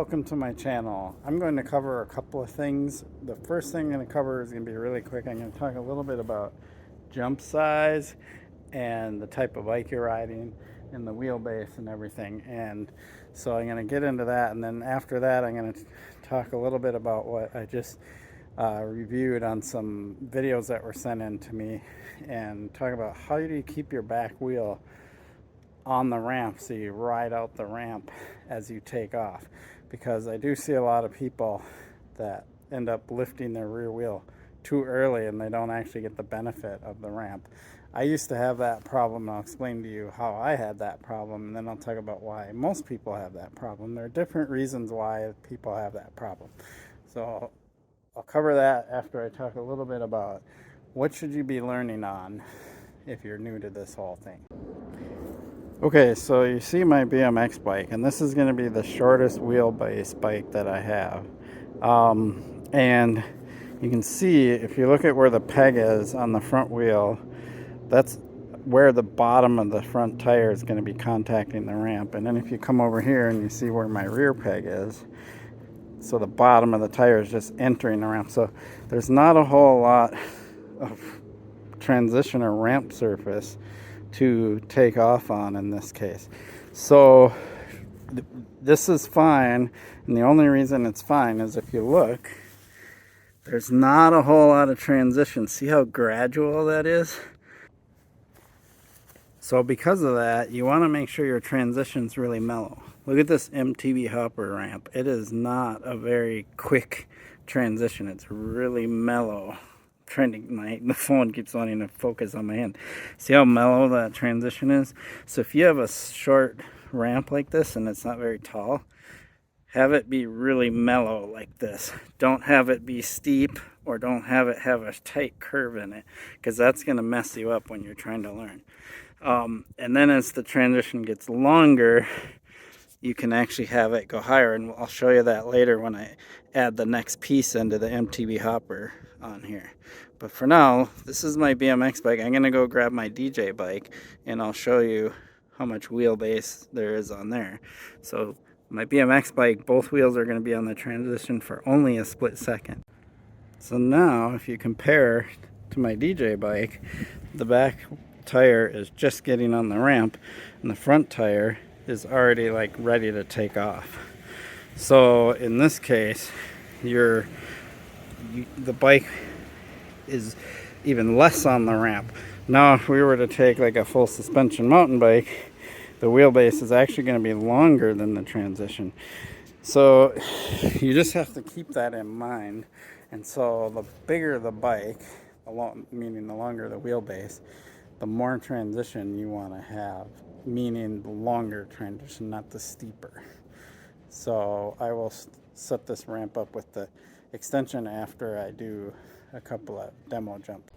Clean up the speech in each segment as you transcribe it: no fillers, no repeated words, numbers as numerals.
welcome to my channel. I'm going to cover a couple of things. The first thing I'm going to cover is going to be really quick. I'm going to talk a little bit about jump size and the type of bike you're riding and the wheelbase and everything. And so I'm going to get into that, and then after that I'm going to talk a little bit about what I just reviewed on some videos that were sent in to me, and talk about how do you keep your back wheel on the ramp so you ride out the ramp as you take off, because I do see a lot of people that end up lifting their rear wheel too early and they don't actually get the benefit of the ramp. I used to have that problem, and I'll explain to you how I had that problem, and then I'll talk about why most people have that problem. There are different reasons why people have that problem, so I'll cover that after I talk a little bit about what should you be learning on if you're new to this whole thing. Okay, so you see my BMX bike, and this is going to be the shortest wheelbase bike that I have. And you can see, if you look at where the peg is on the front wheel, that's where the bottom of the front tire is going to be contacting the ramp. And then if you come over here and you see where my rear peg is, so the bottom of the tire is just entering the ramp. So there's not a whole lot of transition or ramp surface to take off on in this case. So this is fine, and the only reason it's fine is if you look, there's not a whole lot of transition. See how gradual that is? So because of that, you want to make sure your transition's really mellow. Look at this MTB hopper ramp. It is not a very quick transition. It's really mellow. The phone keeps wanting to focus on my hand. See how mellow that transition is? So if you have a short ramp like this and it's not very tall, have it be really mellow like this. Don't have it be steep, or don't have it have a tight curve in it, because that's going to mess you up when you're trying to learn. And then as the transition gets longer, you can actually have it go higher, and I'll show you that later when I add the next piece into the MTB hopper on here. But for now, this is my BMX bike. I'm going to go grab my DJ bike, and I'll show you how much wheelbase there is on there. So my BMX bike, both wheels are going to be on the transition for only a split second. So now if you compare to my DJ bike, the back tire is just getting on the ramp, and the front tire is already like ready to take off. So in this case, the bike is even less on the ramp. Now if we were to take like a full suspension mountain bike, the wheelbase is actually going to be longer than the transition. So you just have to keep that in mind. And so the bigger the bike, meaning the longer the wheelbase, the more transition you want to have, meaning the longer transition, not the steeper. So I will set this ramp up with the extension after I do a couple of demo jumps.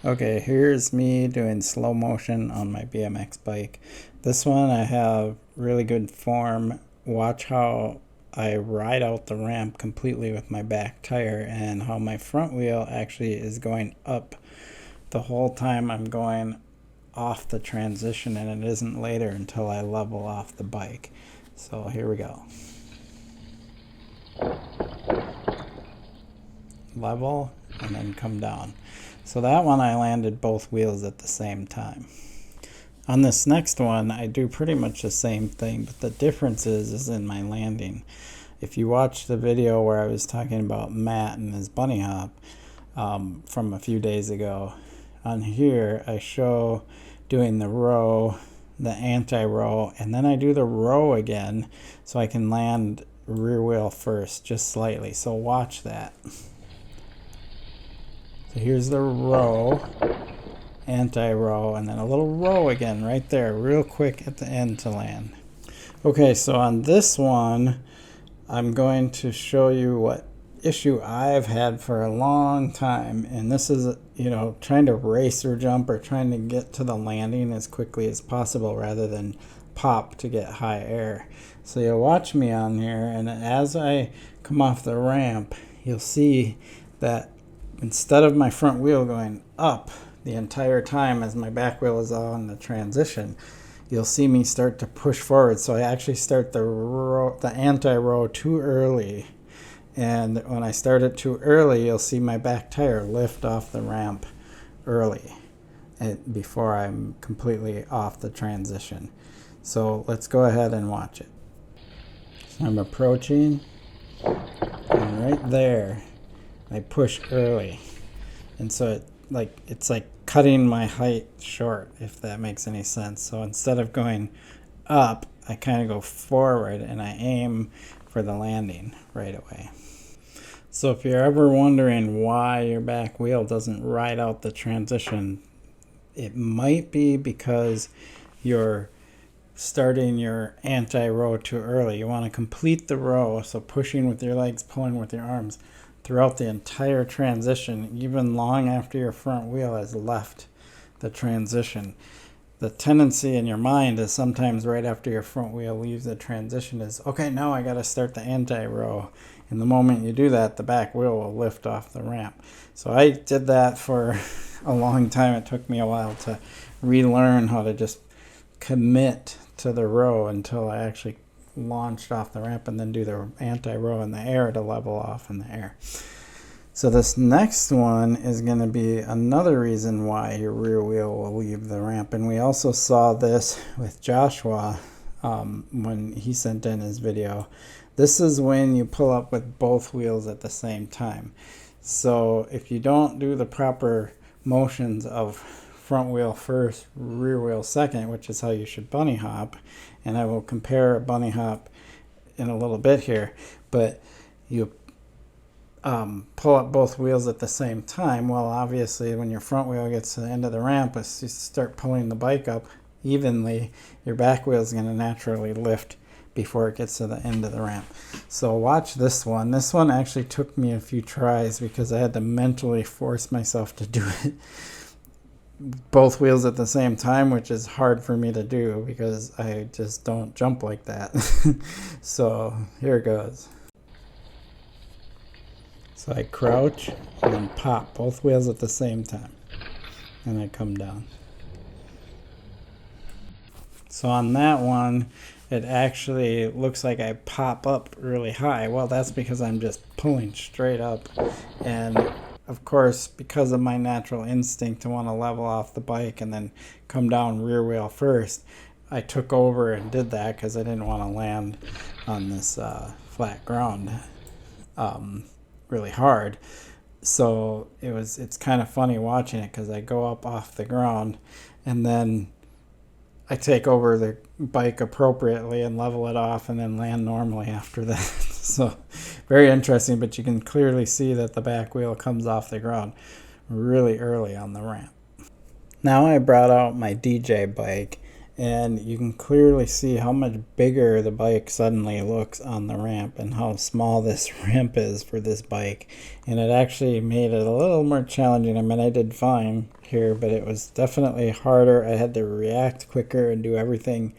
Okay, here's me doing slow motion on my BMX bike. This one I have really good form. Watch how I ride out the ramp completely with my back tire, and how my front wheel actually is going up the whole time I'm going off the transition, and it isn't later until I level off the bike. So here we go. Level and then come down. So that one I landed both wheels at the same time. On this next one I do pretty much the same thing, but the difference is in my landing. If you watch the video where I was talking about Matt and his bunny hop from a few days ago, on here I show doing the row, the anti-row, and then I do the row again so I can land rear wheel first, just slightly. So watch that. So here's the row, anti-row, and then a little row again right there, real quick at the end to land. Okay, so on this one, I'm going to show you what issue I've had for a long time, and this is, trying to race or jump or trying to get to the landing as quickly as possible rather than pop to get high air. So you'll watch me on here, and as I come off the ramp, you'll see that instead of my front wheel going up the entire time as my back wheel is on the transition, you'll see me start to push forward. So I actually start the anti-row too early. And when I start it too early, you'll see my back tire lift off the ramp early before I'm completely off the transition. So let's go ahead and watch it. So I'm approaching, and right there, I push early. And so it's like cutting my height short, if that makes any sense. So instead of going up, I kind of go forward and I aim for the landing right away. So if you're ever wondering why your back wheel doesn't ride out the transition, it might be because you're starting your anti-row too early. You want to complete the row, so pushing with your legs, pulling with your arms throughout the entire transition, even long after your front wheel has left the transition. The tendency in your mind is sometimes right after your front wheel leaves the transition is, okay, now I got to start the anti-row. And the moment you do that, the back wheel will lift off the ramp. So I did that for a long time. It took me a while to relearn how to just commit to the row until I actually launched off the ramp and then do the anti-row in the air to level off in the air. So this next one is going to be another reason why your rear wheel will leave the ramp. And we also saw this with Joshua when he sent in his video. This is when you pull up with both wheels at the same time. So if you don't do the proper motions of front wheel first, rear wheel second, which is how you should bunny hop, and I will compare a bunny hop in a little bit here, but you pull up both wheels at the same time. Well, obviously when your front wheel gets to the end of the ramp, as you start pulling the bike up evenly, your back wheel is going to naturally lift before it gets to the end of the ramp. So watch this one. This one actually took me a few tries because I had to mentally force myself to do it both wheels at the same time, which is hard for me to do because I just don't jump like that. So here it goes. So I crouch and then pop both wheels at the same time, and I come down. So on that one, it actually looks like I pop up really high. Well, that's because I'm just pulling straight up. And of course, because of my natural instinct to want to level off the bike and then come down rear wheel first, I took over and did that because I didn't want to land on this flat ground really hard. So it's kind of funny watching it because I go up off the ground and then I take over the bike appropriately and level it off and then land normally after that. So very interesting, but you can clearly see that the back wheel comes off the ground really early on the ramp. Now I brought out my DJ bike, and you can clearly see how much bigger the bike suddenly looks on the ramp and how small this ramp is for this bike. And it actually made it a little more challenging. I mean, I did fine here, but it was definitely harder. I had to react quicker and do everything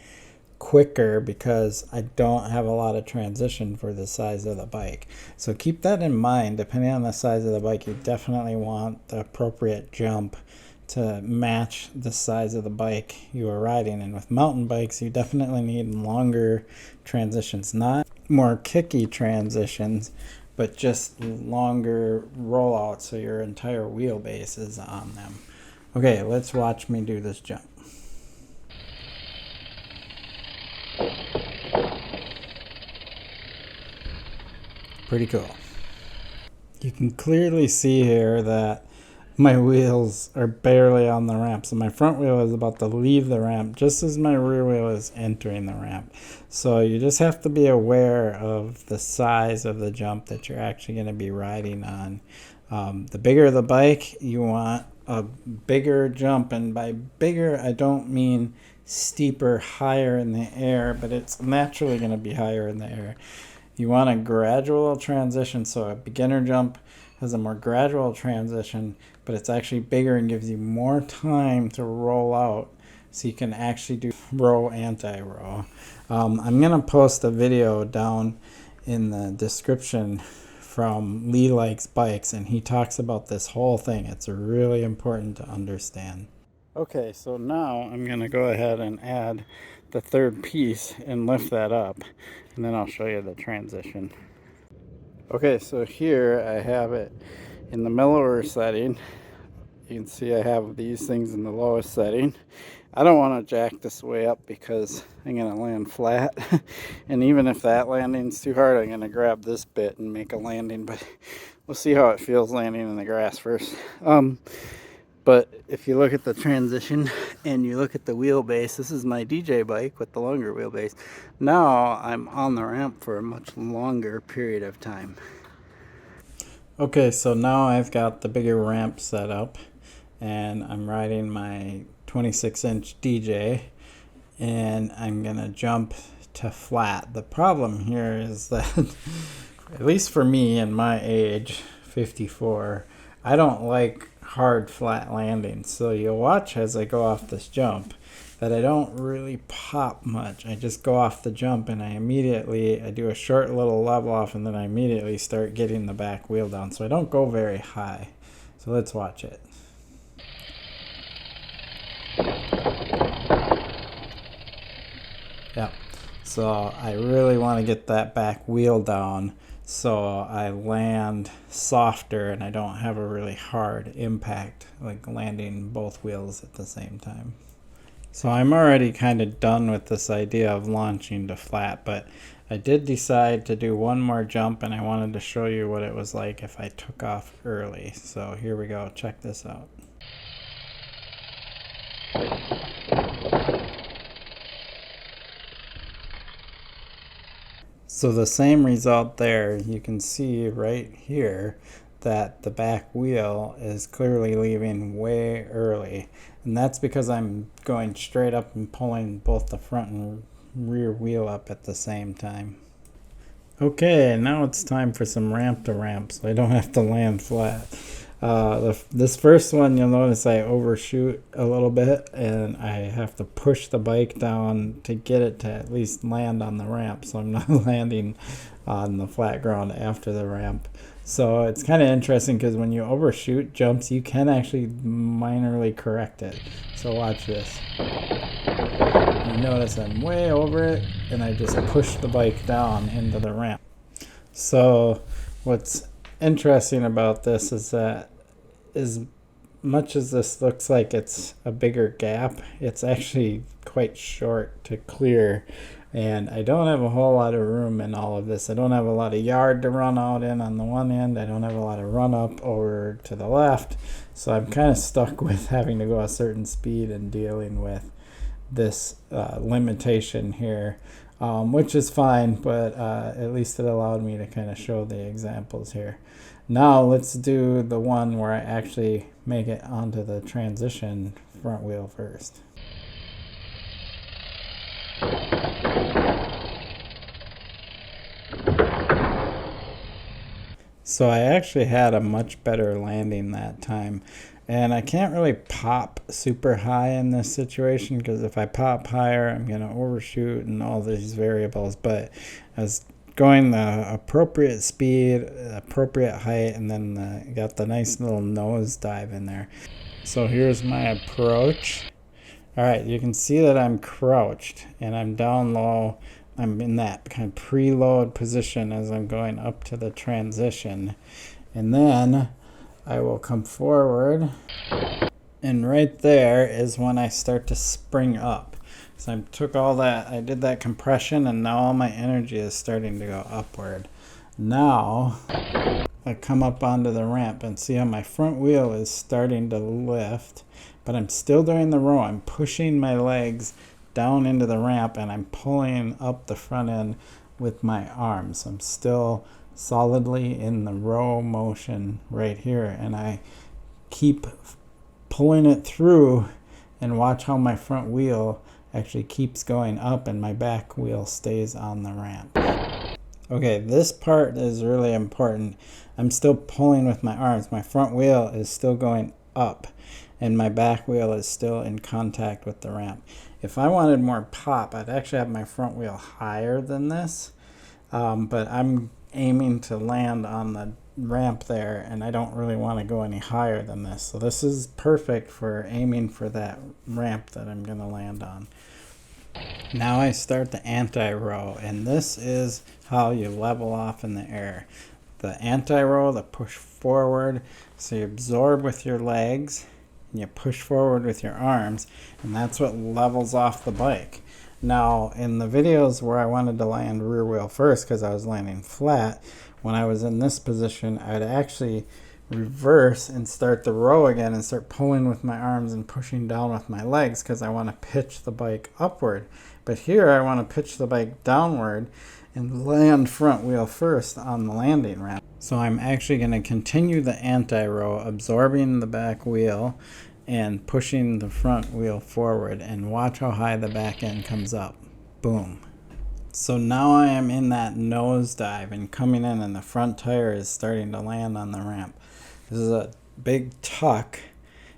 quicker because I don't have a lot of transition for the size of the bike. So keep that in mind. Depending on the size of the bike, you definitely want the appropriate jump to match the size of the bike you are riding. And with mountain bikes, you definitely need longer transitions, not more kicky transitions, but just longer rollouts so your entire wheelbase is on them. Okay, let's watch me do this jump. Pretty cool. You can clearly see here that my wheels are barely on the ramp. So my front wheel is about to leave the ramp just as my rear wheel is entering the ramp. So you just have to be aware of the size of the jump that you're actually going to be riding on. The bigger the bike, you want a bigger jump. And by bigger, I don't mean steeper, higher in the air, but it's naturally going to be higher in the air. You want a gradual transition. So a beginner jump has a more gradual transition, but it's actually bigger and gives you more time to roll out so you can actually do row anti-row. I'm going to post a video down in the description from Lee Likes Bikes, and he talks about this whole thing. It's really important to understand. Okay, so now I'm going to go ahead and add the third piece and lift that up, and then I'll show you the transition. Okay, so here I have it in the mellower setting. You can see I have these things in the lowest setting. I don't want to jack this way up because I'm going to land flat. And even if that landing's too hard, I'm going to grab this bit and make a landing, but we'll see how it feels landing in the grass first. But if you look at the transition and you look at the wheelbase, this is my DJ bike with the longer wheelbase. Now I'm on the ramp for a much longer period of time. Okay, so now I've got the bigger ramp set up and I'm riding my 26-inch DJ and I'm gonna jump to flat. The problem here is that, at least for me in my age, 54, I don't like hard flat landings. So you'll watch as I go off this jump that I don't really pop much. I just go off the jump and I do a short little level off and then I immediately start getting the back wheel down. So I don't go very high. So let's watch it. Yeah, so I really want to get that back wheel down so I land softer and I don't have a really hard impact, like landing both wheels at the same time. So I'm already kind of done with this idea of launching to flat, but I did decide to do one more jump and I wanted to show you what it was like if I took off early. So here we go, check this out. So the same result there, you can see right here that the back wheel is clearly leaving way early. And that's because I'm going straight up and pulling both the front and rear wheel up at the same time. Okay, now it's time for some ramp to ramp so I don't have to land flat. This first one, you'll notice I overshoot a little bit and I have to push the bike down to get it to at least land on the ramp, so I'm not landing on the flat ground after the ramp. So it's kind of interesting because when you overshoot jumps, you can actually minorly correct it. So watch this. You notice I'm way over it and I just push the bike down into the ramp. So what's interesting about this is that as much as this looks like it's a bigger gap, it's actually quite short to clear, and I don't have a whole lot of room in all of this. I don't have a lot of yard to run out in on the one end. I don't have a lot of run up over to the left, so I'm kind of stuck with having to go a certain speed and dealing with this limitation here, which is fine, but at least it allowed me to kind of show the examples here. Now let's do the one where I actually make it onto the transition front wheel first. So I actually had a much better landing that time. And I can't really pop super high in this situation because if I pop higher, I'm going to overshoot and all these variables. But I was going the appropriate speed, appropriate height, and then got the nice little nose dive in there. So here's my approach. All right, you can see that I'm crouched and I'm down low. I'm in that kind of preload position as I'm going up to the transition. And then I will come forward, and right there is when I start to spring up. So I took all that, I did that compression, and now all my energy is starting to go upward. Now I come up onto the ramp and see how my front wheel is starting to lift, but I'm still doing the row. I'm pushing my legs down into the ramp and I'm pulling up the front end with my arms. I'm still solidly in the row motion right here, and I keep pulling it through, and watch how my front wheel actually keeps going up and my back wheel stays on the ramp. Okay, this part is really important. I'm still pulling with my arms. My front wheel is still going up and my back wheel is still in contact with the ramp. If I wanted more pop, I'd actually have my front wheel higher than this, but I'm aiming to land on the ramp there, and I don't really want to go any higher than this. So this is perfect for aiming for that ramp that I'm going to land on. Now I start the anti-row, and this is how you level off in the air. The anti-row, the push forward, so you absorb with your legs and you push forward with your arms, and that's what levels off the bike. Now in the videos where I wanted to land rear wheel first because I was landing flat, when I was in this position I'd actually reverse and start the row again and start pulling with my arms and pushing down with my legs because I want to pitch the bike upward. But here I want to pitch the bike downward and land front wheel first on the landing ramp. So I'm actually going to continue the anti-row, absorbing the back wheel and pushing the front wheel forward, and watch how high the back end comes up. Boom. So now I am in that nosedive and coming in, and the front tire is starting to land on the ramp. This is a big tuck.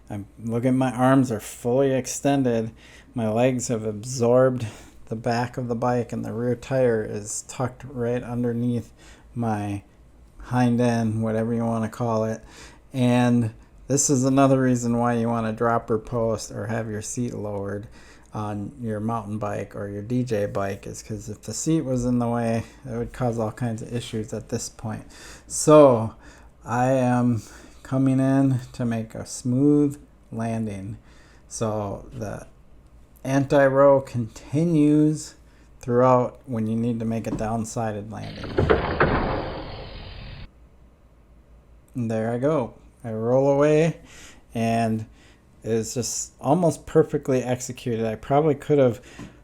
I'm looking, my arms are fully extended. My legs have absorbed the back of the bike, and the rear tire is tucked right underneath my hind end, whatever you want to call it. And this is another reason why you want to dropper post or have your seat lowered on your mountain bike or your DJ bike, is because if the seat was in the way, it would cause all kinds of issues at this point. So I am coming in to make a smooth landing. So the anti-row continues throughout when you need to make a downsided landing. And there I go. I roll away, and it's just almost perfectly executed. I probably could have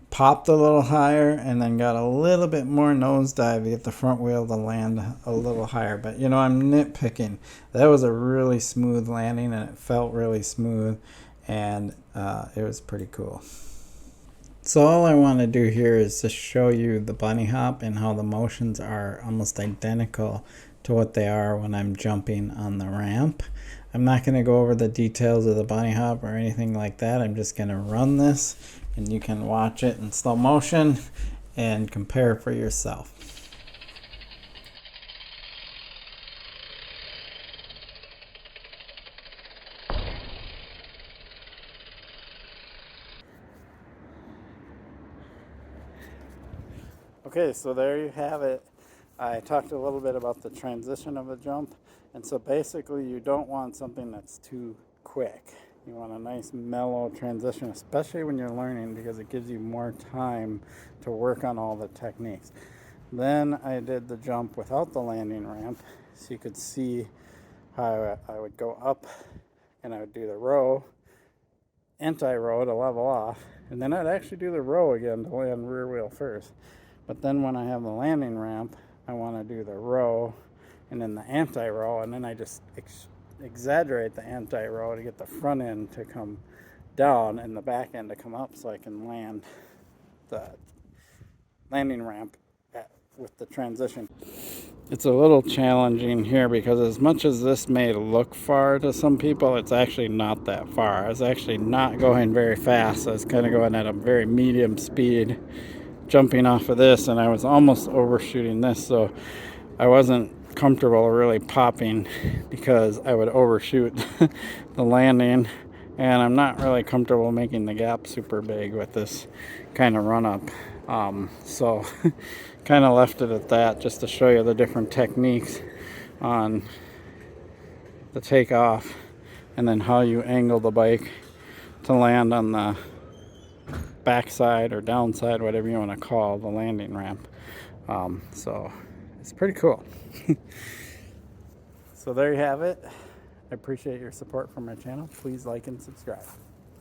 popped a little higher and then got a little bit more nosedive to get the front wheel to land a little higher. But you know, I'm nitpicking. That was a really smooth landing, and it felt really smooth, and it was pretty cool. So all I want to do here is just show you the bunny hop and how the motions are almost identical to what they are when I'm jumping on the ramp. I'm not going to go over the details of the bunny hop or anything like that. I'm just going to run this, and you can watch it in slow motion and compare for yourself. Okay, so there you have it. I talked a little bit about the transition of a jump, and so basically you don't want something that's too quick. You want a nice mellow transition, especially when you're learning, because it gives you more time to work on all the techniques. Then I did the jump without the landing ramp, so you could see how I would go up and I would do the row, anti-row to level off, and then I'd actually do the row again to land rear wheel first. But then when I have the landing ramp, I want to do the row and then the anti-row, and then I just exaggerate the anti-row to get the front end to come down and the back end to come up, so I can land the landing ramp with the transition. It's a little challenging here because as much as this may look far to some people, it's actually not that far. I was actually not going very fast. I was kind of going at a very medium speed, jumping off of this, and I was almost overshooting this, so I wasn't comfortable really popping because I would overshoot the landing, and I'm not really comfortable making the gap super big with this kind of run up. So kind of left it at that, just to show you the different techniques on the takeoff and then how you angle the bike to land on the backside or downside, whatever you want to call the landing ramp. So it's pretty cool. So there you have it. I appreciate your support for my channel. Please like and subscribe.